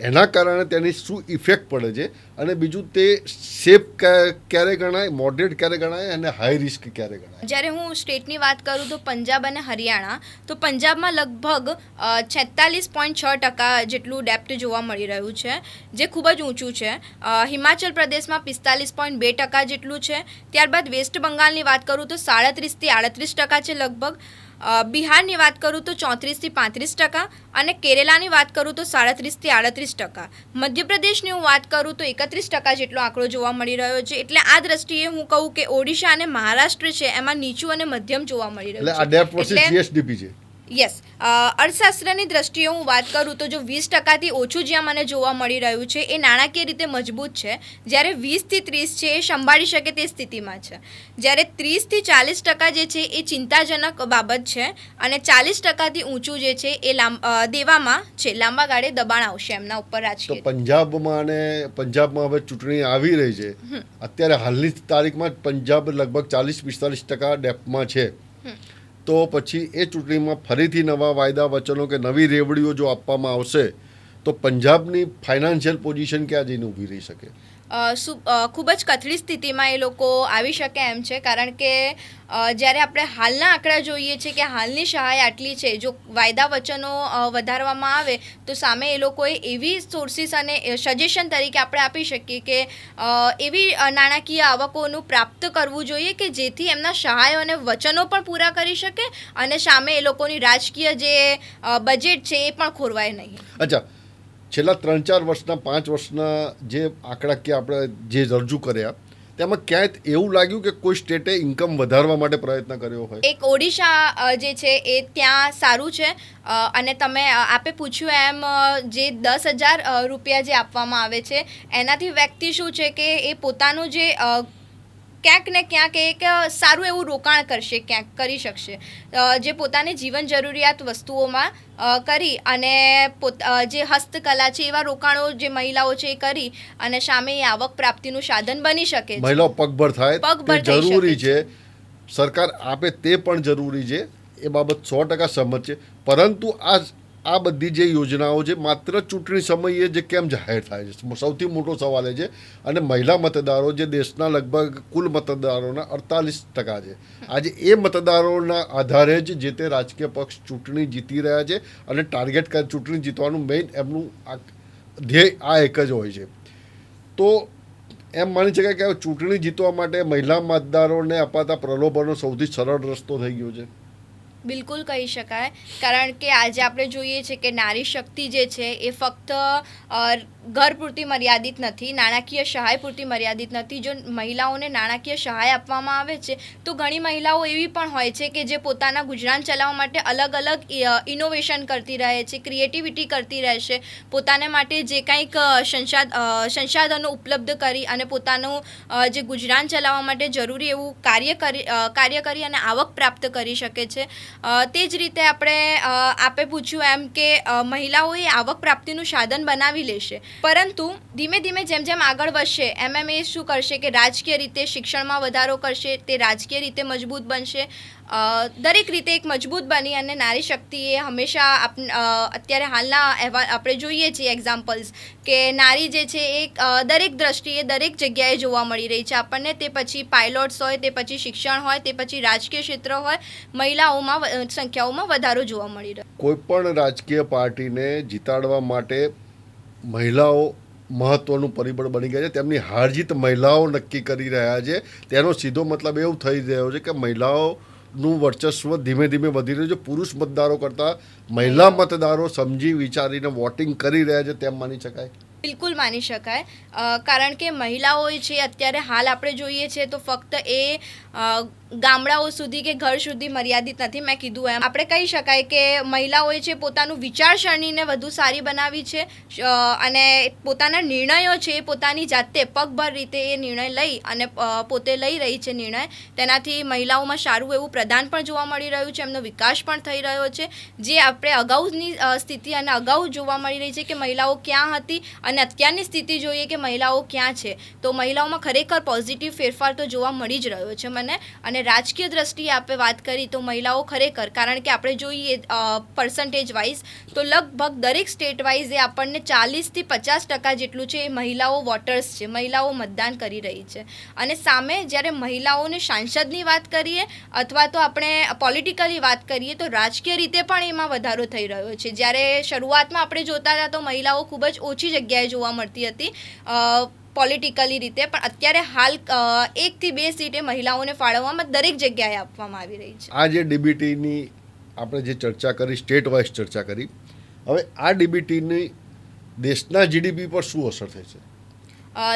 એના કારણે તેની શું ઇફેક્ટ પડે છે, અને બીજું તે સેફ ક્યારે ગણાય, મોડરેટ ક્યારે ગણાય અને હાઈ રિસ્ક ક્યારે ગણાય? જ્યારે હું સ્ટેટની વાત કરું તો પંજાબ અને હરિયાણા, તો પંજાબમાં લગભગ 46.6% જેટલું ડેપ્ટ જોવા મળી રહ્યું છે, જે ખૂબ જ ઊંચું છે. હિમાચલ પ્રદેશમાં 45.2% જેટલું છે. ત્યારબાદ વેસ્ટ બંગાળની વાત કરું તો 37-38% છે લગભગ. બિહારની વાત કરું તો 34-35% અને કેરેલાની વાત કરું તો 37-38%. મધ્યપ્રદેશની હું વાત કરું તો 31% જેટલો આંકડો જોવા મળી રહ્યો છે. એટલે આ દ્રષ્ટિએ હું કહું કે ઓડિશા અને મહારાષ્ટ્ર છે એમાં નીચું અને મધ્યમ જોવા મળી રહ્યું છે. એટલે આ ડેપ્ટ વર્સિસ જીએસડીપી છે. યસ, અર્થશાસ્ત્રની દ્રષ્ટિએ હું વાત કરું તો જો 20%થી ઓછું જ્યાં મને જોવા મળી રહ્યું છે એ નાણાકીય રીતે મજબૂત છે, જ્યારે 20થી 30 છે એ સંભાળી શકે તે સ્થિતિમાં છે, જ્યારે 30થી 40% જે છે એ ચિંતાજનક બાબત છે, અને 40%થી ઊંચું જે છે એ દેવામાં છે, લાંબા ગાળે દબાણ આવશે એમના ઉપર તો રાજકીય. પંજાબમાં હવે ચૂંટણી આવી રહી છે. અત્યારે હાલની તારીખમાં જ પંજાબ લગભગ 40-45% ડેપમાં છે. તો પછી એ ચૂંટણીમાં ફરીથી નવા વાયદા વચનો કે નવી રેવડીઓ જો આપવામાં આવશે તો પંજાબની ફાઇનાન્શિયલ પોઝિશન ક્યાં જઈને ઊભી રહી શકે? ખૂબ જ કથળી સ્થિતિમાં એ લોકો આવી શકે એમ છે, કારણ કે જ્યારે આપણે હાલના આંકડા જોઈએ છે કે હાલની સહાય આટલી છે, જો વાયદા વચનો વધારવામાં આવે તો સામે એ લોકોએ એવી સોર્સિસ અને સજેશન તરીકે આપણે આપી શકીએ કે એવી નાણાકીય આવકોનું પ્રાપ્ત કરવું જોઈએ કે જેથી એમના સહાયો અને વચનો પણ પૂરા કરી શકે અને સામે એ લોકોની રાજકીય જે બજેટ છે એ પણ ખોરવાય નહીં. અચ્છા, છેલ્લા 3-4 વર્ષના 5 વર્ષના જે આંકડાકીય આપણે જે રજૂ કર્યા તેમાં ક્યાંય એવું લાગ્યું કે કોઈ સ્ટેટે ઇન્કમ વધારવા માટે પ્રયત્ન કર્યો હોય? એક ઓડિશા જે છે એ ત્યાં સારું છે, અને તમે આપે પૂછ્યું એમ જે 10,000 રૂપિયા જે આપવામાં આવે છે એનાથી વ્યક્તિ શું છે કે એ પોતાનું જે ક્યાંક ને ક્યાંક એક સારું એવું રોકાણ કરશે, ક્યાંક કરી શકશે, જે પોતાની જીવન જરૂરિયાત વસ્તુઓમાં કરી અને જે હસ્તકલા છે એવા રોકાણો જે મહિલાઓ છે એ કરી અને સામે એ આવક પ્રાપ્તિનું સાધન બની શકે છે. મહિલાઓ પગભર થાય પગભર તે થઈ જરૂરી શકે છે, સરકાર આપે તે પણ જરૂરી છે, એ બાબત 100% સહમત છે. પરંતુ આ બધી જે યોજનાઓ છે માત્ર ચૂંટણી સમયે જે કેમ જાહેર થાય છે, સૌથી મોટો સવાલ એ છે. અને મહિલા મતદારો જે દેશના લગભગ કુલ મતદારોના 48% છે, આજે એ મતદારોના આધારે જ જે તે રાજકીય પક્ષ ચૂંટણી જીતી રહ્યા છે અને ટાર્ગેટ ચૂંટણી જીતવાનું મેઇન એમનું ધ્યેય આ એક જ હોય છે. તો એમ માની શકાય કે ચૂંટણી જીતવા માટે મહિલા મતદારોને અપાતા પ્રલોભનો સૌથી સરળ રસ્તો થઈ ગયો છે. બિલકુલ કહી શકાય, કારણ કે આજે આપણે જોઈએ છે કે નારી શક્તિ જે છે એ ફક્ત ઘર પૂરતી મર્યાદિત નથી, નાણાકીય સહાય પૂરતી મર્યાદિત નથી. જો મહિલાઓને નાણાકીય સહાય આપવામાં આવે છે તો ઘણી મહિલાઓ એવી પણ હોય છે કે જે પોતાના ગુજરાન ચલાવવા માટે અલગ અલગ ઇનોવેશન કરતી રહે છે, ક્રિએટિવિટી કરતી રહે છે, પોતાને માટે જે કંઈક સંસાધનો ઉપલબ્ધ કરી અને પોતાનું જે ગુજરાન ચલાવવા માટે જરૂરી એવું કાર્ય કરી અને આવક પ્રાપ્ત કરી શકે છે. તે જ રીતે આપે પૂછ્યું એમ કે મહિલાઓએ આવક પ્રાપ્તિનું સાધન બનાવી લેશે, પરંતુ ધીમે ધીમે જેમ જેમ આગળ વધશે એમ એ શું કરશે કે રાજકીય રીતે શિક્ષણમાં વધારો કરશે, તે રાજકીય રીતે મજબૂત બનશે, દરેક રીતે એક મજબૂત બની અને નારી શક્તિએ હંમેશા અત્યારે હાલના અહેવાલ આપણે જોઈએ છીએ એક્ઝામ્પલ્સ કે નારી જે છે એ દરેક દ્રષ્ટિએ દરેક જગ્યાએ જોવા મળી રહી છે આપણને. તે પછી પાયલોટ્સ હોય, તે પછી શિક્ષણ હોય, તે પછી રાજકીય ક્ષેત્ર હોય, મહિલાઓમાં સંખ્યાઓમાં વધારો જોવા મળી રહ્યો. કોઈ પણ રાજકીય પાર્ટીને જીતાડવા માટે મહિલાઓ મહત્વનું પરિબળ બની ગયા છે. તેમની હાર જીત મહિલાઓ નક્કી કરી રહ્યા છે. તેનો સીધો મતલબ એવું થઈ રહ્યો છે કે મહિલાઓનું વર્ચસ્વ ધીમે ધીમે વધી રહ્યું છે. પુરુષ મતદારો કરતાં મહિલા મતદારો સમજી વિચારીને વોટિંગ કરી રહ્યા છે તેમ માની શકાય? બિલકુલ માની શકાય, કારણ કે મહિલાઓ છે અત્યારે હાલ આપણે જોઈએ છે તો ફક્ત એ ગામડાઓ સુધી કે ઘર સુધી મર્યાદિત નથી. મેં કીધું એમ આપણે કહી શકાય કે મહિલાઓએ છે પોતાનું વિચારસરણીને વધુ સારી બનાવી છે અને પોતાના નિર્ણયો છે પોતાની જાતે પગભર રીતે એ નિર્ણય લઈ અને પોતે લઈ રહી છે નિર્ણય. તેનાથી મહિલાઓમાં સારું એવું પ્રદાન પણ જોવા મળી રહ્યું છે, એમનો વિકાસ પણ થઈ રહ્યો છે. જે આપણે અગાઉની સ્થિતિ અને અગાઉ જોવા મળી રહી છે કે મહિલાઓ ક્યાં હતી અને અત્યારની સ્થિતિ જોઈએ કે મહિલાઓ ક્યાં છે, તો મહિલાઓમાં ખરેખર પોઝિટિવ ફેરફાર તો જોવા મળી જ રહ્યો છે મને. અને રાજકીય દ્રષ્ટિએ આપણે વાત કરી તો મહિલાઓ ખરેખર, કારણ કે આપણે જોઈએ પર્સન્ટેજ વાઇઝ તો લગભગ દરેક સ્ટેટ વાઇઝ એ આપણને 40થી 50% જેટલું છે એ મહિલાઓ વોટર્સ છે, મહિલાઓ મતદાન કરી રહી છે. અને સામે જ્યારે મહિલાઓને સાંસદની વાત કરીએ અથવા તો આપણે પોલિટિકલી વાત કરીએ તો રાજકીય રીતે પણ એમાં વધારો થઈ રહ્યો છે. જ્યારે શરૂઆતમાં આપણે જોતા હતા તો મહિલાઓ ખૂબ જ ઓછી જગ્યાએ જોવા મળતી હતી પોલિટિકલી રીતે, પણ અત્યારે હાલ 1 થી 2 સીટે મહિલાઓને ફાળવવામાં દરેક જગ્યાએ આપવામાં આવી રહી છે. આ જે ડીબીટીની આપણે જે ચર્ચા કરી, સ્ટેટ વાઇઝ ચર્ચા કરી, હવે આ ડીબીટીની દેશના જીડીપી પર શું અસર થઈ છે?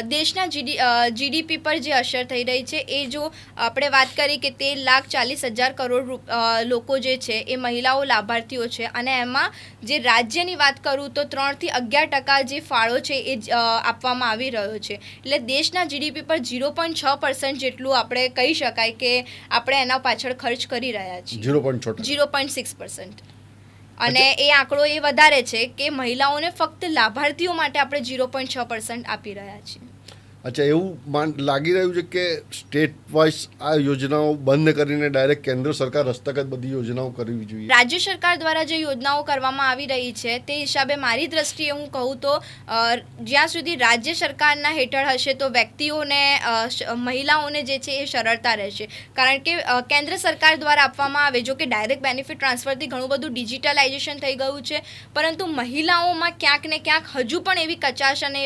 દેશના જીડીપી પર જે અસર થઈ રહી છે એ જો આપણે વાત કરી કે 13,40,000 કરોડ લોકો જે છે એ મહિલાઓ લાભાર્થીઓ છે, અને એમાં જે રાજ્યની વાત કરું તો 3 થી 11% જે ફાળો છે એ આપવામાં આવી રહ્યો છે. એટલે દેશના જીડીપી પર 0.6% જેટલું આપણે કહી શકાય કે આપણે એના પાછળ ખર્ચ કરી રહ્યા છીએ. 0.6%. અને એ આંકડો એ વધારે છે કે મહિલાઓને ફક્ત લાભાર્થીઓ માટે આપણે 0.6% આપી રહ્યા છીએ. અચ્છા, એવું લાગી રહ્યું છે કે સ્ટેટ વાઇઝ આ યોજનાઓ બંધ કરીને ડાયરેક્ટ કેન્દ્ર સરકાર હસ્તગત બધી યોજનાઓ કરવી જોઈએ. રાજ્ય સરકાર દ્વારા જે યોજનાઓ કરવામાં આવી રહી છે તે હિસાબે મારી દ્રષ્ટિએ હું કહું તો જ્યાં સુધી રાજ્ય સરકારના હેઠળ હશે તો વ્યક્તિઓને મહિલાઓને જે છે એ સરળતા રહેશે. કારણ કે કેન્દ્ર સરકાર દ્વારા આપવામાં આવે, જો કે ડાયરેક્ટ બેનિફિટ ટ્રાન્સફરથી ઘણું બધું ડિજિટલાઇઝેશન થઈ ગયું છે, પરંતુ મહિલાઓમાં ક્યાંક ને ક્યાંક હજુ પણ એવી કચાશ અને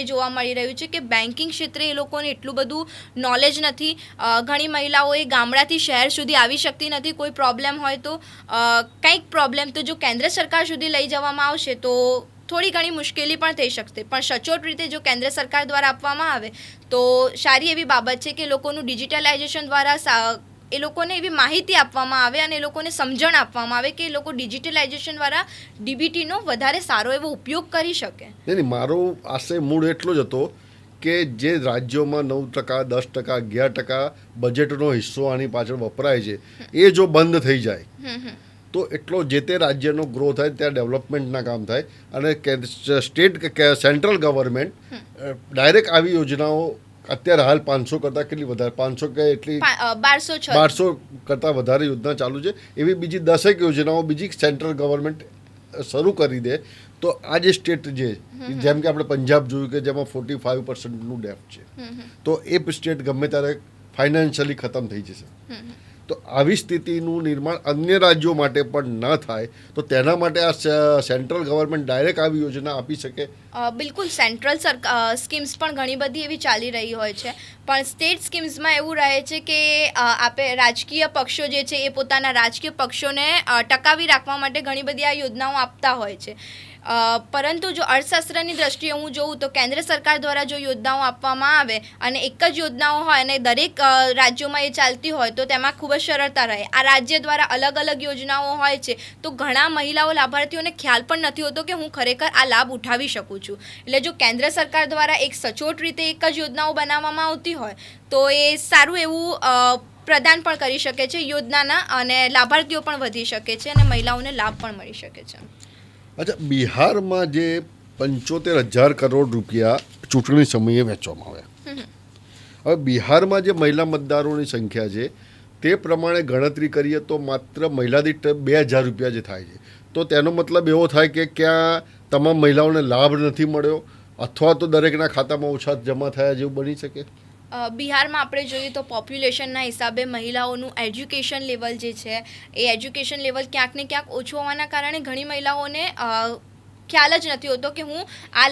એ જોવા મળી રહ્યું છે કે બેન્કિંગ ક્ષેત્રે એ લોકોને એટલું બધું નોલેજ નથી. ઘણી મહિલાઓ એ ગામડાથી શહેર સુધી આવી શકતી નથી. કોઈ પ્રોબ્લેમ હોય તો કંઈક પ્રોબ્લેમ તો જો કેન્દ્ર સરકાર સુધી લઈ જવામાં આવશે તો થોડી ઘણી મુશ્કેલી પણ થઈ શકશે. પણ સચોટ રીતે જો કેન્દ્ર સરકાર દ્વારા આપવામાં આવે તો સારી એવી બાબત છે કે લોકોનું ડિજિટલાઇઝેશન દ્વારા એ લોકોને એવી માહિતી આપવામાં આવે અને એ લોકોને સમજણ આપવામાં આવે કે એ લોકો ડિજિટલાઇઝેશન દ્વારા ડીબીટીનો વધારે સારો એવો ઉપયોગ કરી શકે. નહીં, મારો આશય મૂળ એટલો જ હતો કે જે રાજ્યોમાં 9%, 10%, 11% બજેટનો હિસ્સો આની પાછળ વપરાય છે એ જો બંધ થઈ જાય તો એટલો જે તે રાજ્યનો ગ્રો થાય, ત્યાં ડેવલપમેન્ટના કામ થાય, અને સ્ટેટ સેન્ટ્રલ ગવર્મેન્ટ ડાયરેક્ટ આવી યોજનાઓ અત્યારે હાલ 500 કરતાં કેટલી વધારે, 500 કે એટલી 1200 કરતાં વધારે યોજના ચાલુ છે. એવી બીજી 10 યોજનાઓ બીજી સેન્ટ્રલ ગવર્મેન્ટ શરૂ કરી દે તો આ જે સ્ટેટ જે જેમ કે આપણે પંજાબ જોયું કે જેમાં 45%નું ડેફ્ટ છે, તો એ સ્ટેટ ગમે ત્યારે ફાઇનાન્શિયલી ખતમ થઈ જશે. તો આવી સ્થિતિનું નિર્માણ અન્ય રાજ્યો માટે પણ ન થાય તો તેના માટે આ સેન્ટ્રલ ગવર્મેન્ટ ડાયરેક્ટ આવી યોજના આપી શકે. બિલકુલ, સેન્ટ્રલ સ્કીમ્સ પણ ઘણી બધી એવી ચાલી રહી હોય છે, પણ સ્ટેટ સ્કીમ્સમાં એવું રહે છે કે રાજકીય પક્ષો જે છે એ પોતાના રાજકીય પક્ષોને ટકાવી રાખવા માટે ઘણી બધી આ યોજનાઓ આપતા હોય છે. પરંતુ જો અર્થશાસ્ત્રની દ્રષ્ટિએ હું જોઉં તો કેન્દ્ર સરકાર દ્વારા જો યોજનાઓ આપવામાં આવે અને એક જ યોજનાઓ હોય અને દરેક રાજ્યોમાં એ ચાલતી હોય તો તેમાં ખૂબ જ સરળતા રહે. આ રાજ્ય દ્વારા અલગ અલગ યોજનાઓ હોય છે તો ઘણા મહિલાઓ લાભાર્થીઓને ખ્યાલ પણ નથી હોતો કે હું ખરેખર આ લાભ ઉઠાવી શકું છું. એટલે જો કેન્દ્ર સરકાર દ્વારા એક સચોટ રીતે એક જ યોજનાઓ બનાવવામાં આવતી હોય તો એ સારું એવું પ્રદાન પણ કરી શકે છે યોજનાના, અને લાભાર્થીઓ પણ વધી શકે છે અને મહિલાઓને લાભ પણ મળી શકે છે. અચ્છા, બિહારમાં જે 75,000 કરોડ રૂપિયા ચૂંટણી સમયે વહેંચવામાં આવ્યા, હવે બિહારમાં જે મહિલા મતદારોની સંખ્યા છે તે પ્રમાણે ગણતરી કરીએ તો માત્ર મહિલા દીઠ 2,000 રૂપિયા જે થાય છે, તો તેનો મતલબ એવો થાય કે ક્યાં તમામ મહિલાઓને લાભ નથી મળ્યો અથવા તો દરેકના ખાતામાં ઓછા જમા થયા જેવું બની શકે. બિહારમાં આપણે જોઈએ તો પોપ્યુલેશનના હિસાબે મહિલાઓનું એજ્યુકેશન લેવલ જે છે એ એજ્યુકેશન લેવલ ક્યાંક ને ક્યાંક ઓછું હોવાના કારણે ઘણી મહિલાઓને ખ્યાલ જ નથી હોતો કે હું આ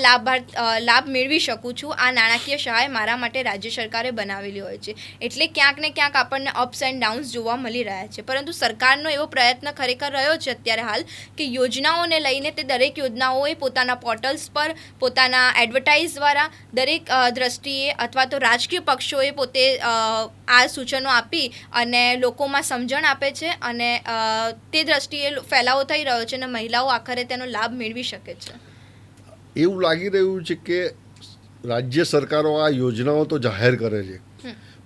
લાભ મેળવી શકું છું. આ નાણાકીય સહાય મારા માટે રાજ્ય સરકારે બનાવેલી હોય છે. એટલે ક્યાંક ને ક્યાંક આપણને અપ્સ એન્ડ ડાઉન્સ જોવા મળી રહ્યા છે. પરંતુ સરકારનો એવો પ્રયત્ન ખરેખર રહ્યો છે અત્યારે હાલ કે યોજનાઓને લઈને તે દરેક યોજનાઓએ પોતાના પોર્ટલ્સ પર, પોતાના એડવર્ટાઇઝ દ્વારા દરેક દ્રષ્ટિએ અથવા તો રાજકીય પક્ષોએ પોતે આ સૂચનો આપી અને લોકોમાં સમજણ આપે છે, અને તે દ્રષ્ટિએ ફેલાવો થઈ રહ્યો છે અને મહિલાઓ આખરે તેનો લાભ મેળવી શકે છે. એવું લાગી રહ્યું છે કે રાજ્ય સરકારો આ યોજનાઓ તો જાહેર કરે છે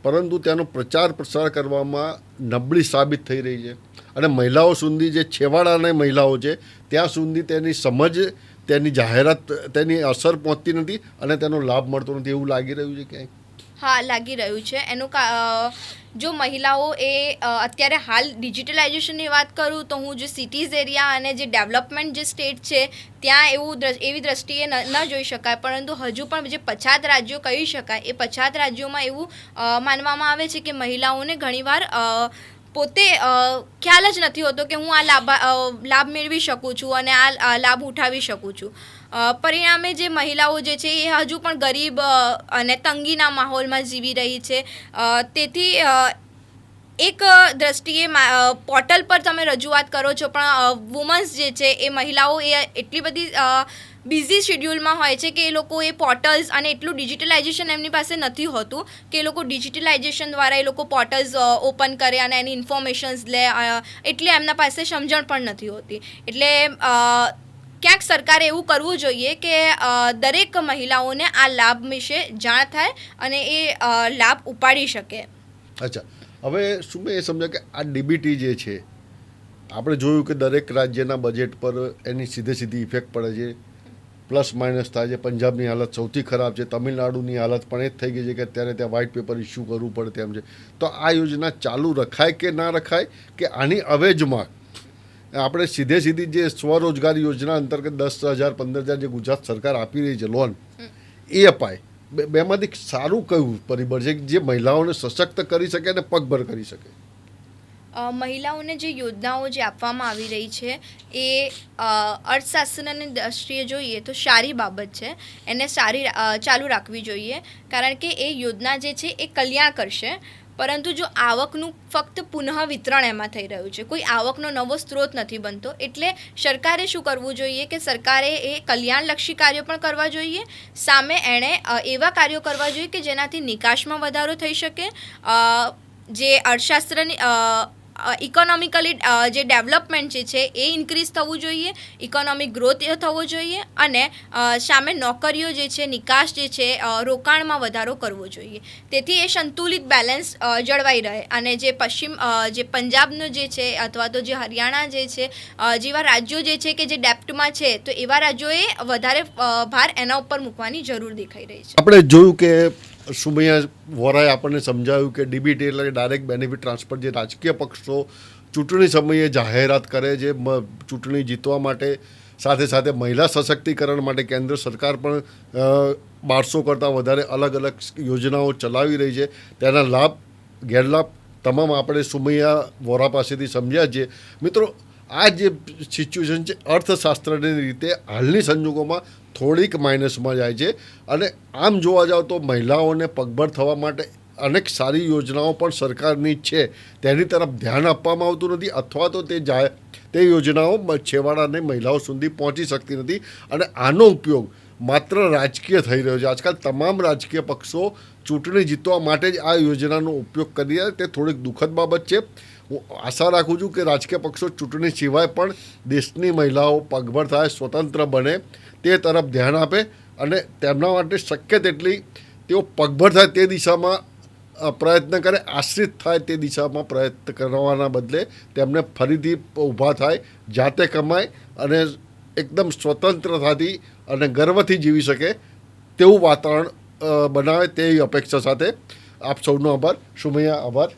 પરંતુ તેનો પ્રચાર પ્રસાર કરવામાં નબળી સાબિત થઈ રહી છે, અને મહિલાઓ સુધી જે છેવાડાની મહિલાઓ છે ત્યાં સુધી તેની સમજ, તેની જાહેરાત, તેની અસર પહોંચતી નથી અને તેનો લાભ મળતો નથી. એવું લાગી રહ્યું છે ક્યાંય? હા, લાગી રહ્યું છે. એનું જો મહિલાઓ એ અત્યારે હાલ ડિજિટલાઇઝેશનની વાત કરું તો હું જે સિટીઝ એરિયા અને જે ડેવલપમેન્ટ જે સ્ટેટ છે ત્યાં એવી દ્રષ્ટિએ ન જોઈ શકાય, પરંતુ હજુ પણ જે પછાત રાજ્યો કહી શકાય એ પછાત રાજ્યોમાં એવું માનવામાં આવે છે કે મહિલાઓને ઘણીવાર પોતે ખ્યાલ જ નથી હોતો કે હું આ લાભ મેળવી શકું છું અને આ લાભ ઉઠાવી શકું છું. પરિણામે જે મહિલાઓ જે છે એ હજુ પણ ગરીબ અને તંગીના માહોલમાં જીવી રહી છે. તેથી એક દ્રષ્ટિએ પોર્ટલ પર તમે રજૂઆત કરો છો પણ વુમન્સ જે છે એ મહિલાઓ એ એટલી બધી બિઝી શેડ્યુલમાં હોય છે કે એ લોકો એ પોર્ટલ્સ અને એટલું ડિજિટલાઇઝેશન એમની પાસે નથી હોતું કે એ લોકો ડિજિટલાઇઝેશન દ્વારા એ લોકો પોર્ટલ્સ ઓપન કરે અને એની ઇન્ફોર્મેશન્સ લે, એટલે એમના પાસે સમજણ પણ નથી હોતી. એટલે ક્યાંક સરકારે એવું કરવું જોઈએ કે દરેક મહિલાઓને આ લાભ વિશે જાણ થાય અને એ લાભ ઉપાડી શકે. અચ્છા, હવે શું મેં એ સમજ્યા કે આ ડીબીટી જે છે, આપણે જોયું કે દરેક રાજ્યના બજેટ પર એની સીધી ઇફેક્ટ પડે છે, પ્લસ માઇનસ થાય છે. પંજાબની હાલત સૌથી ખરાબ છે, તમિલનાડુની હાલત પણ એ જ થઈ ગઈ છે કે અત્યારે ત્યાં વ્હાઇટ પેપર ઇસ્યુ કરવું પડે તેમ છે. તો આ યોજના ચાલુ રખાય કે ના રખાય, કે આની અવેજમાં આપણે સીધી જે સ્વરોજગાર યોજના અંતર્ગત 10,000 15,000 જે ગુજરાત સરકાર આપી રહી છે લોન, એ અપાય? બેમાંથી સારું કયું પરિબળ છે જે મહિલાઓને સશક્ત કરી શકે અને પગભર કરી શકે? મહિલાઓને જે યોજનાઓ જે આપવામાં આવી રહી છે એ અર્થશાસ્ત્રની દ્રષ્ટિએ જોઈએ તો સારી બાબત છે. એને ચાલુ રાખવી જોઈએ, કારણ કે એ યોજના જે છે એ કલ્યાણ કરશે. પરંતુ જો આવકનું ફક્ત પુનઃ વિતરણ એમાં થઈ રહ્યું છે, કોઈ આવકનો નવો સ્ત્રોત નથી બનતો. એટલે સરકારે શું કરવું જોઈએ કે સરકારે એ કલ્યાણલક્ષી કાર્યો પણ કરવા જોઈએ, સામે એણે એવા કાર્યો કરવા જોઈએ કે જેનાથી નિકાસમાં વધારો થઈ શકે, જે અર્થશાસ્ત્રની ઇકોનોમિકલી જે ડેવલપમેન્ટ જે છે એ ઇન્ક્રીઝ થવું જોઈએ, ઇકોનોમિક ગ્રોથ થવો જોઈએ, અને સામે નોકરીઓ જે છે, નિકાસ જે છે, રોકાણમાં વધારો કરવો જોઈએ. તેથી એ સંતુલિત બેલેન્સ જળવાઈ રહે. અને જે પંજાબનો જે છે અથવા તો જે હરિયાણા જે છે જેવા રાજ્યો જે છે કે જે ડેપ્ટમાં છે, તો એવા રાજ્યોએ વધારે ભાર એના ઉપર મૂકવાની જરૂર દેખાઈ રહી છે. આપણે જોયું કે સુમૈયા વોરાએ આપણને સમજાવ્યું કે ડીબીટી એટલે ડાયરેક્ટ બેનિફિટ ટ્રાન્સફર, જે રાજકીય પક્ષો ચૂંટણી સમયે જાહેરાત કરે છે ચૂંટણી જીતવા માટે, સાથે સાથે મહિલા સશક્તિકરણ માટે કેન્દ્ર સરકાર પણ 1200 કરતાં વધારે અલગ અલગ યોજનાઓ ચલાવી રહી છે. તેના લાભ ગેરલાભ તમામ આપણે સુમૈયા વોરા પાસેથી સમજ્યા છીએ. મિત્રો, આ જે સિચ્યુએશન છે અર્થશાસ્ત્રની રીતે હાલની સંજોગોમાં થોડીક માઇનસમાં જાય છે. અને આમ જોવા જાવ તો મહિલાઓને પગભર થવા માટે અનેક સારી યોજનાઓ પણ સરકારની છે, તેની તરફ ધ્યાન આપવામાં આવતું નથી, અથવા તો તે યોજનાઓ છેવાડાની મહિલાઓ સુધી પહોંચી શકતી નથી. અને આનો ઉપયોગ માત્ર રાજકીય થઈ રહ્યો છે. આજકાલ તમામ રાજકીય પક્ષો ચૂંટણી જીતવા માટે જ આ યોજનાનો ઉપયોગ કરી રહ્યા છે. તે થોડીક દુઃખદ બાબત છે. હું આશા રાખું છું કે રાજકીય પક્ષો ચૂંટણી સિવાય પણ દેશની મહિલાઓ પગભર થાય, સ્વતંત્ર બને, તે તરફ ધ્યાન આપે અને તેમના માટે શક્ય તેટલી તેઓ પગભર થાય તે દિશામાં પ્રયત્ન કરે, આશ્રિત થાય તે દિશામાં પ્રયત્ન કરવાના બદલે તેમને ફરીથી ઊભા થાય, જાતે કમાય અને એકદમ સ્વતંત્રતાથી અને ગર્વથી જીવી શકે તેવું વાતાવરણ બનાવે, તેવી અપેક્ષા સાથે આપ સૌનો આભાર. સુમૈયા, આભાર.